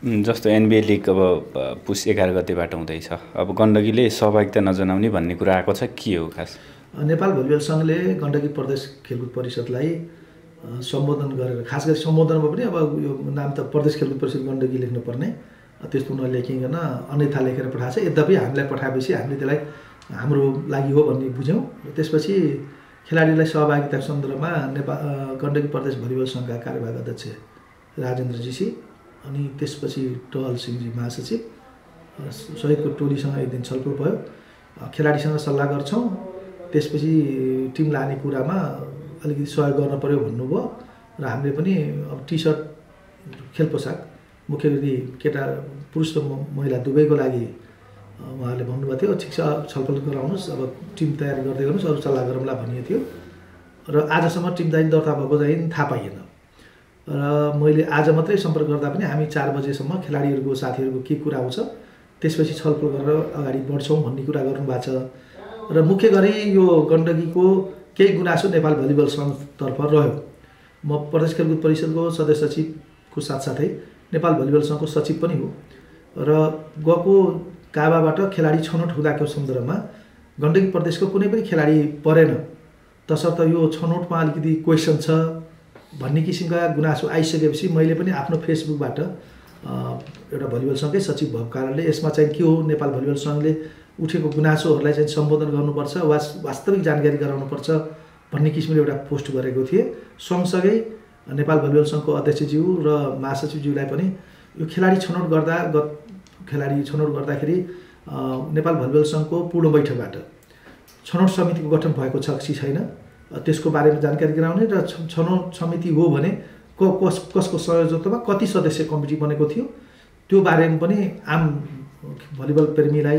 जस्तो NBA league अब पुस 11 गतेबाट हुँदैछ, अब गण्डकीले सहभागिता नजनाउने भन्ने कुरा आएको छ, के हो खास? नेपाल भलिबल सङ्घले गण्डकी प्रदेश खेलकुद परिषदलाई सम्बोधन गरेर, खास गरी सम्बोधनमा पनि अब यो नाम त प्रदेश खेलकुद परिषद गण्डकी लेख्नुपर्ने, त्यस्तो नलेखिकन अन्यथा लेखेर पठाएको छ। यद्यपि हामीलाई पठाएपछि हामीले त्यसलाई हाम्रो लागि हो भन्ने बुझ्यौँ। त्यसपछि खेलाडीलाई सहभागिताको सन्दर्भमा गण्डकी प्रदेश भलिबल सङ्घका कार्यवाहक अध्यक्ष राजेन्द्रजीसी, अनि त्यसपछि टहल सिंहजी महासचिव सहितको टोलीसँग एक दिन छलफल भयो। खेलाडीसँग सल्लाह गर्छौँ, त्यसपछि टिम लाने कुरामा अलिकति सहयोग गर्न पर्यो भन्नुभयो र हामीले पनि अब टी सर्ट खेल पोसाक मुख्य गरी केटा पुरुष र महिला दुवैको लागि उहाँहरूले भन्नुभएको थियो, ठिक छ छलफल गराउनुहोस्, अब टिम तयारी गर्दै गर्नुहोस्, अरू सल्लाह गरौँला भनिएको थियो। र आजसम्म टिम चाहिँ दर्ता भएको चाहिँ थाहा पाइएन। र मैले आज मात्रै सम्पर्क गर्दा पनि हामी 4 बजेसम्म खेलाडीहरूको साथीहरूको के कुरा आउँछ त्यसपछि छलफल गरेर अगाडि बढ्छौँ भन्ने कुरा गर्नुभएको छ। र मुख्य गरी यो गण्डकीको केही गुनासो नेपाल भलिबल सङ्घतर्फ रह्यो। म प्रदेश खेलकुद परिषदको सदस्य सचिवको साथसाथै नेपाल भलिबल सङ्घको सचिव पनि हो र गएको काबाबाट खेलाडी छनौट हुँदाको सन्दर्भमा गण्डकी प्रदेशको कुनै पनि खेलाडी परेन, तसर्थ यो छनौटमा अलिकति क्वेसन छ भन्ने किसिमका गुनासो आइसकेपछि मैले पनि आफ्नो फेसबुकबाट एउटा भलिबल सङ्घकै सचिव भएको कारणले यसमा चाहिँ के हो, नेपाल भलिबल सङ्घले उठेको गुनासोहरूलाई चाहिँ सम्बोधन गर्नुपर्छ, वास्तविक जानकारी गराउनुपर्छ भन्ने किसिमले एउटा पोस्ट गरेको थिएँ। सँगसँगै नेपाल भलिबल सङ्घको अध्यक्षज्यू र महासचिवज्यूलाई पनि यो खेलाडी छनौट गर्दाखेरि नेपाल भलिबल सङ्घको पूर्ण बैठकबाट छनौट समितिको गठन भएको छ कि छैन त्यसको बारेमा जानकारी गराउने र छनौट समिति हो भने कसको संयोजकत्वमा कति सदस्य कमिटी बनेको थियो त्यो बारेमा पनि आम भलिबल प्रेमीलाई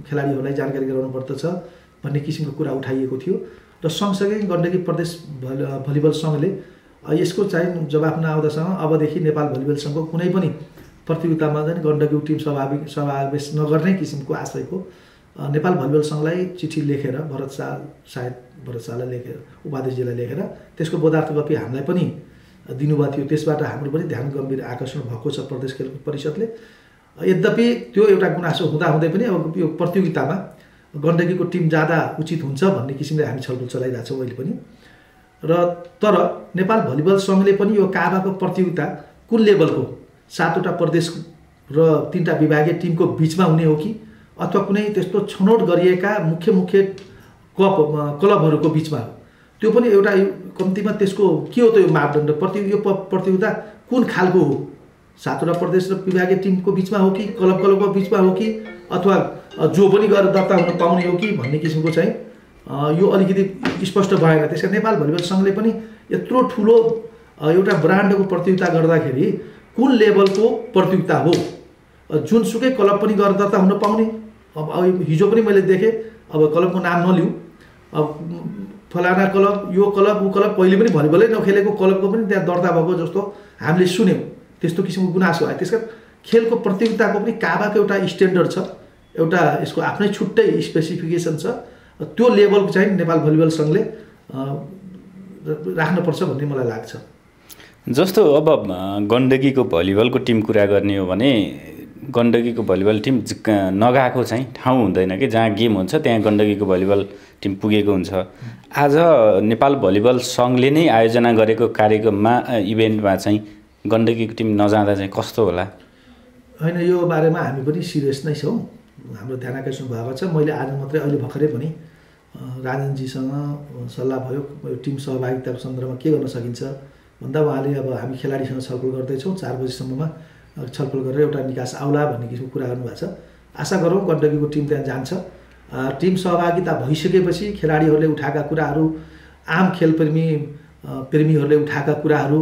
खेलाडीहरूलाई जानकारी गराउनु पर्दछ भन्ने किसिमको कुरा उठाइएको थियो। र सँगसँगै गण्डकी प्रदेश भलिबल सङ्घले यसको चाहिँ जवाफ नआउँदासम्म अबदेखि नेपाल भलिबल सङ्घको कुनै पनि प्रतियोगितामा चाहिँ गण्डकी टिम समावेश नगर्ने किसिमको आशयको नेपाल भलिबल सङ्घलाई चिठी लेखेर भरत शाहलाई लेखेर उपाध्यक्षजीलाई लेखेर त्यसको बोधार्थ कपी हामीलाई पनि दिनुभएको थियो। त्यसबाट हाम्रो पनि ध्यान गम्भीर आकर्षण भएको छ प्रदेश खेलकुद परिषदले। यद्यपि त्यो एउटा गुनासो हुँदाहुँदै पनि अब यो प्रतियोगितामा गण्डकीको टिम जाँदा उचित हुन्छ भन्ने किसिमले हामी छलफल चलाइरहेको छौँ अहिले पनि। र तर नेपाल भलिबल सङ्घले पनि यो काबाको प्रतियोगिता कुन लेभलको 7वटा प्रदेश र 3टा विभागीय टिमको बिचमा हुने हो कि अथवा कुनै त्यस्तो छनौट गरिएका मुख्य क्लबहरूको बिचमा हो, त्यो पनि एउटा कम्तीमा त्यसको के हो त यो मापदण्ड, यो प्रतियोगिता कुन खालको हो, 7वटा प्रदेश र विभागीय टिमको बिचमा हो कि क्लबको बिचमा हो कि अथवा जो पनि गएर दर्ता हुन पाउने हो कि भन्ने किसिमको चाहिँ यो अलिकति स्पष्ट भएन। त्यसकारण नेपाल भलिबल सङ्घले पनि यत्रो ठुलो एउटा ब्रान्डको प्रतियोगिता गर्दाखेरि कुन लेभलको प्रतियोगिता हो, जुनसुकै क्लब पनि गएर दर्ता हुन पाउने। अब हिजो पनि मैले देखेँ, अब क्लबको नाम नलिउँ, अब फलाना क्लब यो क्लब ऊ क्लब पहिले पनि भलिबलै नखेलेको क्लबको पनि त्यहाँ दर्ता भएको जस्तो हामीले सुन्यौँ, त्यस्तो किसिमको गुनासो आयो। त्यसकारण खेलको प्रतियोगिताको पनि काबाको एउटा स्ट्यान्डर्ड छ, एउटा यसको आफ्नै छुट्टै स्पेसिफिकेसन छ, त्यो लेभलको चाहिँ नेपाल भलिबल सङ्घले राख्नुपर्छ भन्ने मलाई लाग्छ। जस्तो अब गण्डकीको भलिबलको टिम कुरा गर्ने हो भने गण्डकीको भलिबल टिम नगएको चाहिँ ठाउँ हुँदैन कि, जहाँ गेम हुन्छ त्यहाँ गण्डकीको भलिबल टिम पुगेको हुन्छ। आज नेपाल भलिबल सङ्घले नै आयोजना गरेको कार्यक्रममा इभेन्टमा चाहिँ गण्डकीको टिम नजाँदा चाहिँ कस्तो होला? होइन, यो बारेमा हामी पनि सिरियस नै छौँ, हाम्रो ध्यान आकर्षण भएको छ। मैले आज मात्रै अहिले भर्खरै पनि राजनजीसँग सल्लाह भयो यो टिम सहभागिताको सन्दर्भमा के गर्न सकिन्छ भन्दा उहाँले अब हामी खेलाडीसँग छलफल गर्दैछौँ, 4 बजीसम्ममा छलफल गरेर एउटा निकास आउला भन्ने किसिमको कुरा गर्नुभएको छ। आशा गरौँ गण्डकीको टिम त्यहाँ जान्छ। टिम सहभागिता भइसकेपछि खेलाडीहरूले उठाएका कुराहरू, आम खेल प्रेमीहरूले उठाएका कुराहरू,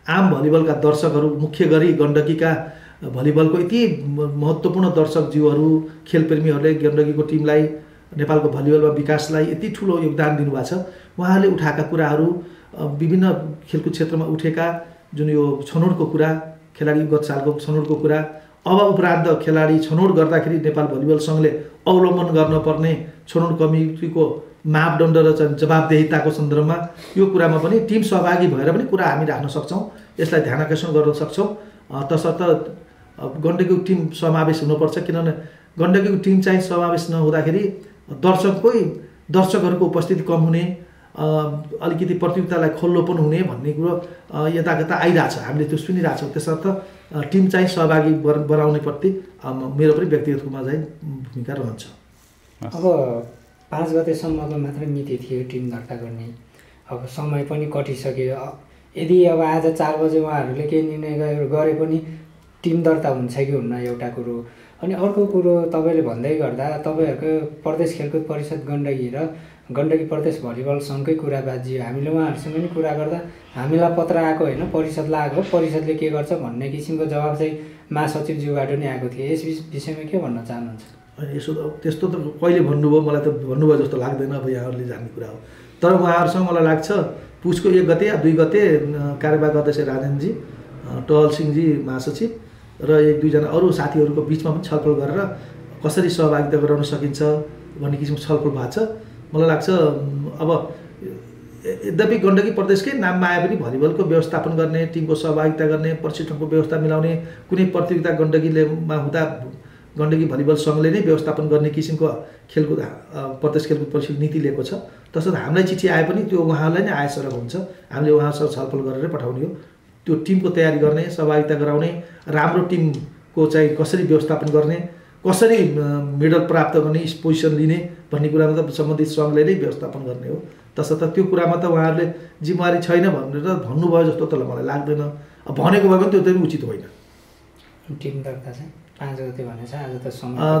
आम भलिबलका दर्शकहरू, मुख्य गरी गण्डकीका भलिबलको यति महत्त्वपूर्ण दर्शकज्यूहरू, खेलप्रेमीहरूले गण्डकीको टिमलाई, नेपालको भलिबलमा विकासलाई यति ठुलो योगदान दिनुभएको छ। उहाँहरूले उठाएका कुराहरू, विभिन्न खेलकुद क्षेत्रमा उठेका जुन यो छनौटको कुरा, खेलाडी गत सालको छनौटको कुरा, अब उपरान्त खेलाडी छनौट गर्दाखेरि नेपाल भलिबल सङ्घले अवलम्बन गर्नुपर्ने छनौट कमिटीको मापदण्ड र जवाबदेहिताको सन्दर्भमा यो कुरामा पनि टिम सहभागी भएर पनि कुरा हामी राख्न सक्छौँ, यसलाई ध्यान आकर्षण गर्न सक्छौँ। तसर्थ गण्डकीको टिम समावेश हुनुपर्छ, किनभने गण्डकीको टिम चाहिँ समावेश नहुँदाखेरि दर्शकहरूको उपस्थिति कम हुने, अलिकति प्रतियोगितालाई खोल्लोपन हुने भन्ने कुरो यताकता आइरहेछ, हामीले त्यो सुनिरहेछौँ। त्यसर्थ टिम चाहिँ सहभागी बनाउनेप्रति मेरो पनि व्यक्तिगत रूपमा चाहिँ भूमिका रहन्छ। अब 5 गतेसम्मको मात्रै मिति थियो टिम दर्ता गर्ने, अब समय पनि कटिसक्यो। यदि अब आज 4 बजे उहाँहरूले केही निर्णय गरे पनि टिम दर्ता हुन्छ कि हुन्न एउटा कुरो। अनि अर्को कुरो तपाईँले भन्दै गर्दा तपाईँहरूको प्रदेश खेलकुद परिषद गण्डकी र गण्डकी प्रदेश भलिबल सङ्घकै कुरा बाजियो। हामीले उहाँहरूसँग पनि कुरा गर्दा हामीलाई पत्र आएको होइन, परिषदलाई आएको, परिषदले के गर्छ भन्ने किसिमको जवाब चाहिँ महासचिवज्यूबाट नै आएको थियो। यस विषयमा के भन्न चाहनुहुन्छ? यसो त्यस्तो त कहिले भन्नुभयो, मलाई त भन्नुभयो जस्तो लाग्दैन, अब यहाँहरूले जान्ने कुरा हो। तर उहाँहरूसँग मलाई लाग्छ पुसको 1 गते या 2 गते कार्यवाहक अध्यक्ष राजेनजी, टहल सिंहजी महासचिव र 1-2 जना अरू साथीहरूको बिचमा पनि छलफल गरेर कसरी सहभागिता गराउन सकिन्छ भन्ने किसिमको छलफल भएको छ। मलाई लाग्छ अब यद्यपि गण्डकी प्रदेशकै नाममा आए पनि भलिबलको व्यवस्थापन गर्ने, टिमको सहभागिता गर्ने, प्रशिक्षणको व्यवस्था मिलाउने, कुनै प्रतियोगिता गण्डकीमा हुँदा गण्डकी भलिबल सङ्घले नै व्यवस्थापन गर्ने किसिमको खेलकुद प्रदेश खेलकुद परिषद नीति लिएको छ। तसर्थ हामीलाई चिठी आए पनि त्यो उहाँहरूलाई नै आयसरक हुन्छ, हामीले उहाँसँग छलफल गरेर पठाउने हो। त्यो टिमको तयारी गर्ने, सहभागिता गराउने, राम्रो टिमको चाहिँ कसरी व्यवस्थापन गर्ने, कसरी मेडल प्राप्त गर्ने, पोजिसन लिने भन्ने कुरामा त सम्बन्धित सङ्घले नै व्यवस्थापन गर्ने हो। तसर्थ त्यो कुरामा त उहाँहरूले जिम्मेवारी छैन भनेर भन्नुभयो जस्तो त मलाई लाग्दैन। अब भनेको भए पनि त्यो चाहिँ उचित होइन। टिम दर्ता चाहिँ 5 गते भनेछ, आज त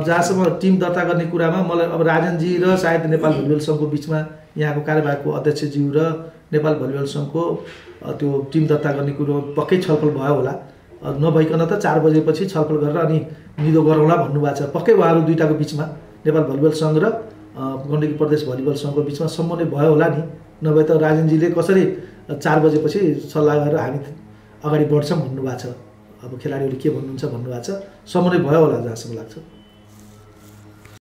जहाँसम्म टिम दर्ता गर्ने कुरामा मलाई अब राजनजी र सायद नेपाल भलिबल सङ्घको बिचमा यहाँको कार्यवाहकको अध्यक्षज्यू र नेपाल भलिबल सङ्घको त्यो टिम दर्ता गर्ने कुरो पक्कै छलफल भयो होला। नभइकन त 4 बजेपछि छलफल गरेर अनि निदो गरौँला भन्नुभएको छ। पक्कै उहाँहरू दुईटाको बिचमा नेपाल भलिबल सङ्घ र गण्डकी प्रदेश भलिबल सङ्घको बिचमा समन्वय भयो होला नि। नभए त राजेनजीले कसरी 4 बजेपछि सल्लाह गरेर हामी अगाडि बढ्छौँ भन्नुभएको छ। अब खेलाडीहरू के भन्नुहुन्छ भन्नुभएको छ, समन्वय भयो होला जहाँसम्म लाग्छ।